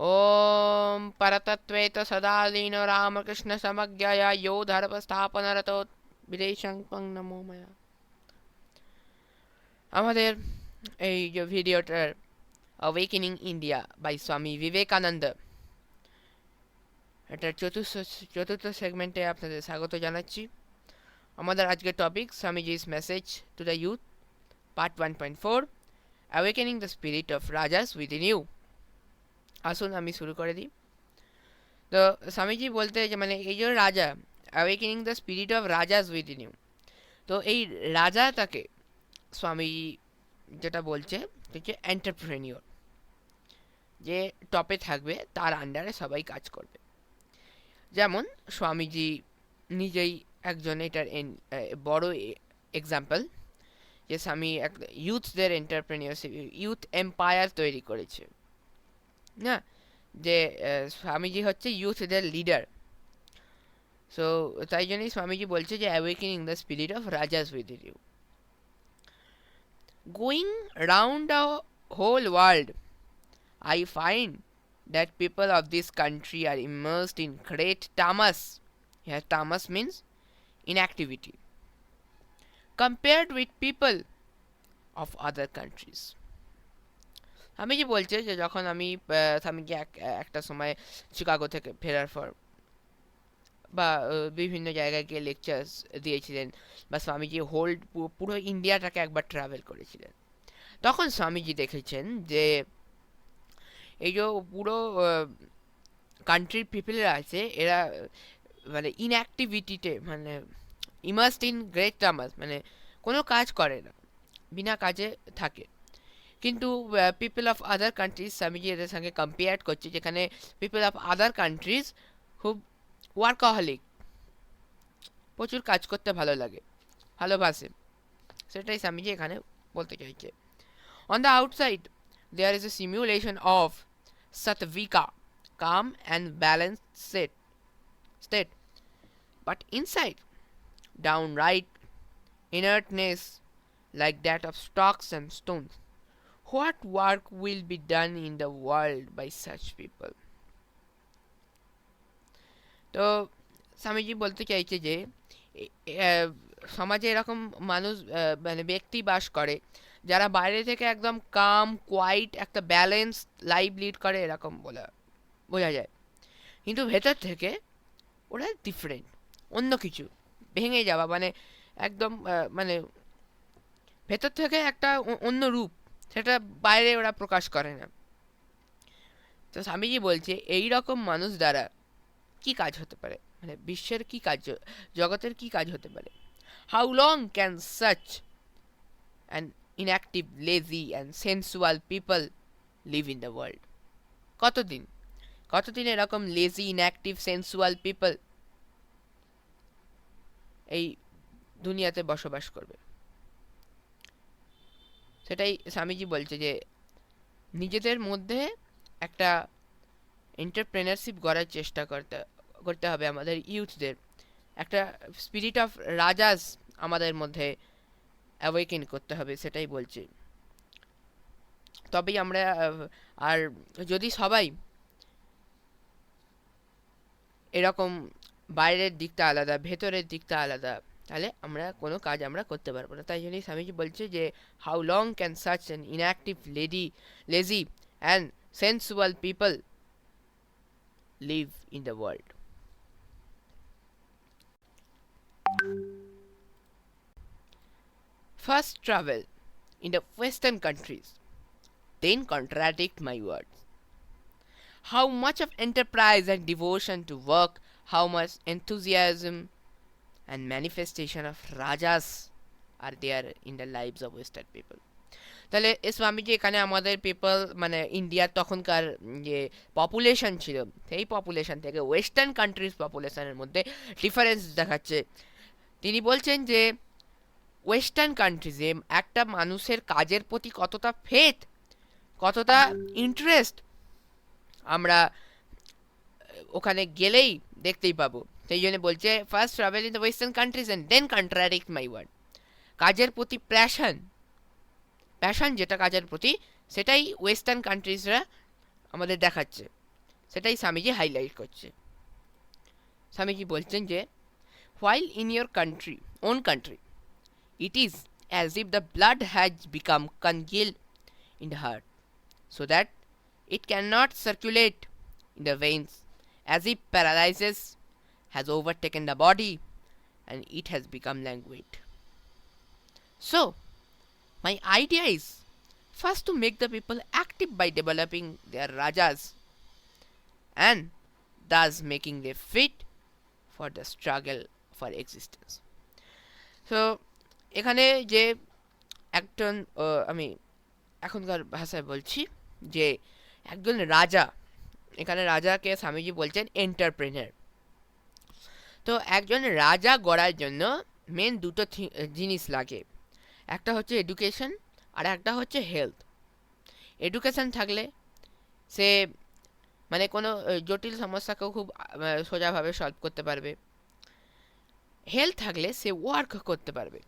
ओम परतत्वेत सदालीन रामकृष्ण समज्ञया यो धर्मस्थापनरतो বিদেশাঙ্গং নমো মায়া। আমাদের এই যে ভিডিওটার awakening India by Swami Vivekananda, এটার চতুর্থ সেগমেন্টে আপনাদের স্বাগত জানাচ্ছি। আমাদের আজকের topic Swamiji's message to the youth, part 1.4, awakening the spirit of rajas within you. আসুন আমি শুরু করে দিই। তো স্বামীজি বলতে যে মানে এই যে রাজা, awakening the spirit of rajas within you, তো এই রাজাটাকে স্বামীজি যেটা বলছে হচ্ছে এন্টারপ্রেনিওর, যে টপে থাকবে তার আন্ডারে সবাই কাজ করবে। যেমন স্বামীজি নিজেই একজন এটার বড় এক্সাম্পল, যে স্বামী এক ইউথদের এন্টারপ্রেনিওরশিপ, ইউথ এম্পায়ার তৈরি করেছে না, যে স্বামীজি হচ্ছে ইউথদের লিডার। সো তাই জন্যই স্বামীজি বলছে যে awakening the spirit of rajas within you. Going round the whole world, I find that people of this country are immersed in great tamas. Here tamas means inactivity compared with people of other countries. আমি যে বলছে যে যখন আমি যে একটা সময় Chicago থেকে ফেরার পর বা বিভিন্ন জায়গায় গিয়ে লেকচার্স দিয়েছিলেন, বা স্বামীজি হোল্ড পুরো ইন্ডিয়াটাকে একবার ট্রাভেল করেছিলেন, তখন স্বামীজি দেখেছেন যে এই যে পুরো কান্ট্রির পিপলরা আছে, এরা মানে ইনঅ্যাক্টিভিটিতে, মানে ইমার্সড ইন গ্রেট টামাস, মানে কোনো কাজ করে না, বিনা কাজে থাকে। কিন্তু people of other countries, Swamiji এদের সঙ্গে কম্পেয়ার করছে, যেখানে পিপল অফ আদার কান্ট্রিজ খুব ওয়ার্কাহলিক, প্রচুর কাজ করতে ভালো লাগে, ভালোবাসে, সেটাই স্বামীজি এখানে বলতে চাইছে। On the outside there is a simulation of sattvika, calm and balanced state, but inside downright inertness like that of stocks and stones. What work will be done in the world by such people? তো স্বামীজি বলতে চাইছে যে সমাজে এরকম মানুষ, মানে ব্যক্তি বাস করে যারা বাইরে থেকে একদম কাম কোয়াইট একটা ব্যালেন্স লাইফ লিড করে, এরকম বোঝা যায়, কিন্তু ভেতর থেকে ওরা ডিফারেন্ট, অন্য কিছু, ভেঙে যাওয়া, মানে একদম মানে ভেতর থেকে একটা অন্য রূপ, সেটা বাইরে ওরা প্রকাশ করে না। তো স্বামীজি বলছে এই রকম মানুষ দ্বারা কি কাজ হতে পারে, মানে বিশ্বের কি কাজ, জগতের কি কাজ হতে পারে। How long can such and inactive, lazy and sensual people live in the world? কতদিন এরকম লেজি, ইনঅ্যাক্টিভ, সেন্সুয়াল পিপল এই দুনিয়াতে বসবাস করবে? সেটাই স্বামীজি বলছে যে নিজেদের মধ্যে একটা এন্টারপ্রেনারশিপ গড়ার চেষ্টা করতে হবে আমাদের ইউথদের, একটা স্পিরিট অফ রাজাস আমাদের মধ্যে অ্যাওয়েকেন করতে হবে, সেটাই বলছে। তবেই আমরা, আর যদি সবাই এরকম বাইরের দিকটা আলাদা, ভেতরের দিকটা আলাদা, তাহলে আমরা কোনো কাজ আমরা করতে পারবো না। তাই জন্যই স্বামীজি বলছে যে how long can such an inactive, lazy and sensual people live in the world. First travel in the Western countries, then contradict my words. How much of enterprise and devotion to work, how much enthusiasm and manifestation of rajas are there in the lives of Western people? তাহলে স্বামীজি এখানে আমাদের people, মানে ইন্ডিয়ার তখনকার যে population ছিল, সেই population থেকে ওয়েস্টার্ন কান্ট্রিজ পপুলেশনের মধ্যে ডিফারেন্স দেখাচ্ছে। তিনি বলছেন যে ওয়েস্টার্ন কান্ট্রিজে একটা মানুষের কাজের প্রতি কতটা ফেথ, কতটা ইন্টারেস্ট আমরা ওখানে গেলেই দেখতেই পাবো। সেই জন্য বলছে first travel in the western countries and then contradict my word. কাজের প্রতি প্যাশন যেটা কাজের প্রতি, সেটাই ওয়েস্টার্ন কান্ট্রিজরা আমাদের দেখাচ্ছে। সেটাই স্বামীজি হাইলাইট করছে। স্বামীজি বলছেন যে while in your country own country it is as if the blood has become congealed in the heart so that it cannot circulate in the veins, as if paralysis has overtaken the body and it has become languid. So my idea is first to make the people active by developing their rajas and thus making them fit for the struggle for existence. So এখানে যে একজন আমি এখনকার ভাষায় বলছি যে একজন রাজা, এখানে রাজাকে স্বামীজি বলছেন এন্টারপ্রেনার। তো একজন রাজা গড়ার জন্য মেন দুটো জিনিস লাগে, একটা হচ্ছে এডুকেশন আর একটা হচ্ছে হেলথ। এডুকেশন থাকলে সে মানে কোনো জটিল সমস্যাকেও খুব সোজাভাবে সলভ করতে পারবে। হেলথ থাকলে সে ওয়ার্ক করতে পারবে।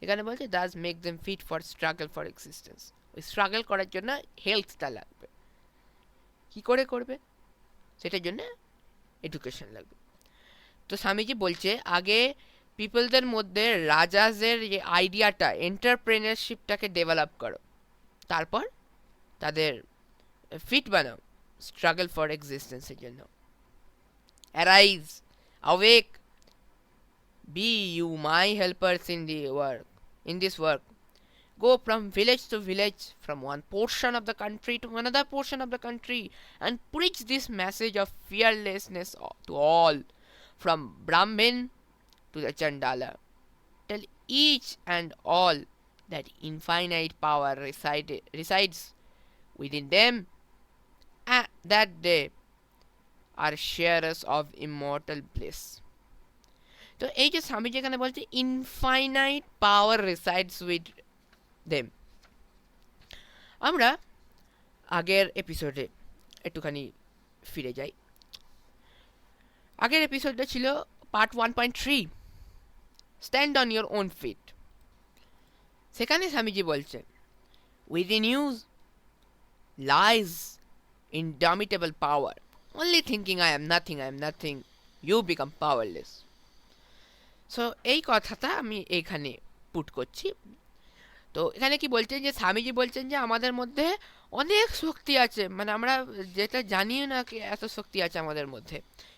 এখানে বলছে thus make them fit for struggle for existence. ওই স্ট্রাগল করার জন্য হেলথটা লাগবে। কি করে করবে সেটার জন্য এডুকেশন লাগবে। তো স্বামীজি বলছে আগে পিপলদের মধ্যে রাজাজের যে আইডিয়াটা, এন্টারপ্রেনারশিপটাকে ডেভেলপ করো, তারপর তাদের ফিট বানাও স্ট্রাগল ফর এক্সিস্টেন্সের জন্য। Arise, awake, be you my helpers in the work, in this work. Go from village to village, from one portion of the country to another portion of the country, and preach this message of fearlessness to all, from Brahmin to the Chandala. Tell each and all that infinite power resides within them, and that they are sharers of immortal bliss. তো এই যে স্বামীজি এখানে বলছে infinite power resides with them. আমরা আগের এপিসোডে একটুখানি ফিরে যাই। আগের এপিসোডটা ছিল part 1.3, stand on your own feet. সেখানে স্বামীজি বলছেন within you lies indomitable power, only thinking I am nothing you become powerless. So এই কথাটা আমি এখানে পুট করছি। তো এখানে কি বলছেন যে স্বামীজি বলছেন যে আমাদের মধ্যে অনেক শক্তি আছে, মানে আমরা যেটা জানিও না কি এত শক্তি আছে আমাদের মধ্যে,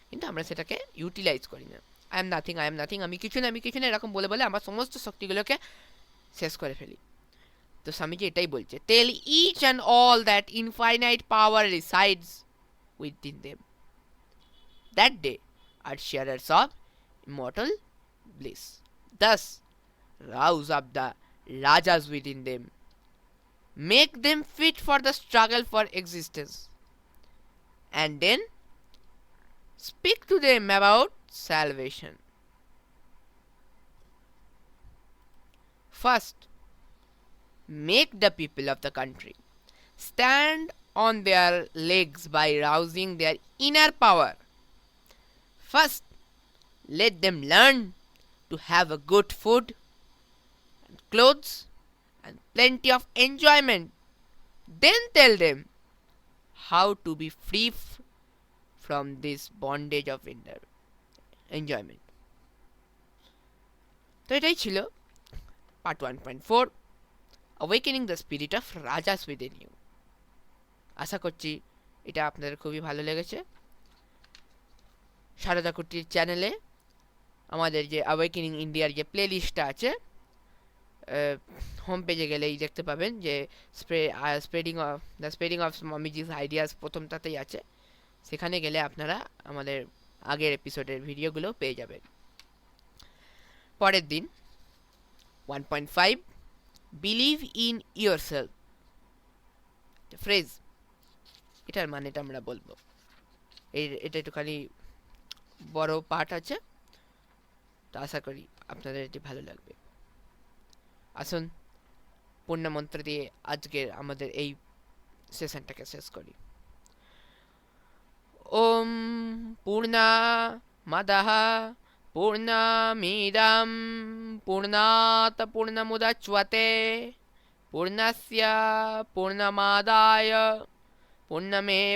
কিন্তু আমরা সেটাকে ইউটিলাইজ করি না। আই এম নাথিং, আমি কিছু না এরকম বলে বলে আমার সমস্ত শক্তিগুলোকে শেষ করে ফেলি। তো স্বামীজি এটাই বলছে, tell each and all that infinite power resides within them, that they are sharers of immortal bliss. Thus, rouse up the rajas within them, make them fit for the struggle for existence, and then speak to them about salvation. First, make the people of the country stand on their legs by rousing their inner power. First, let them learn to have a good food and clothes and plenty of enjoyment. Then tell them how to be free from this bondage of enjoyment. তো এটাই ছিল part 1.4, awakening the spirit of rajas within you. আশা করছি এটা আপনাদের খুবই ভালো লেগেছে। সারদা কুটির চ্যানেলে আমাদের যে অ্যাওয়েকেনিং ইন্ডিয়ার যে প্লে লিস্টটা আছে, হোম পেজে গেলেই দেখতে পাবেন যে স্প্রেডিং অফ স্বামীজিস আইডিয়াস প্রথমটাতেই আছে। সেখানে গেলে আপনারা আমাদের আগের এপিসোডের ভিডিওগুলো পেয়ে যাবেন। পরের দিন 1.5, believe in your self phrase, এটার মানেটা আমরা বলবো। এটা একটুখানি বড় পার্ট আছে, তো আশা করি আপনাদের এটি ভালো লাগবে। আসুন পূর্ণমন্ত্র দিয়ে আজকের আমাদের এই সেশনটাকে শেষ করি। ওম পূর্ণমাদাঃ পূর্ণমিদং পূর্ণাৎ পূর্ণমুদচ্যতে পূর্ণস্য পূর্ণমাদায় पुण्यमेवावशिष्यते।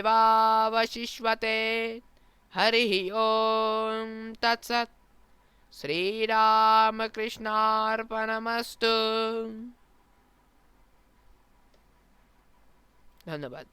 हरिः ओम तत्सत्। श्रीरामकृष्णार्पणमस्तु। धन्यवाद।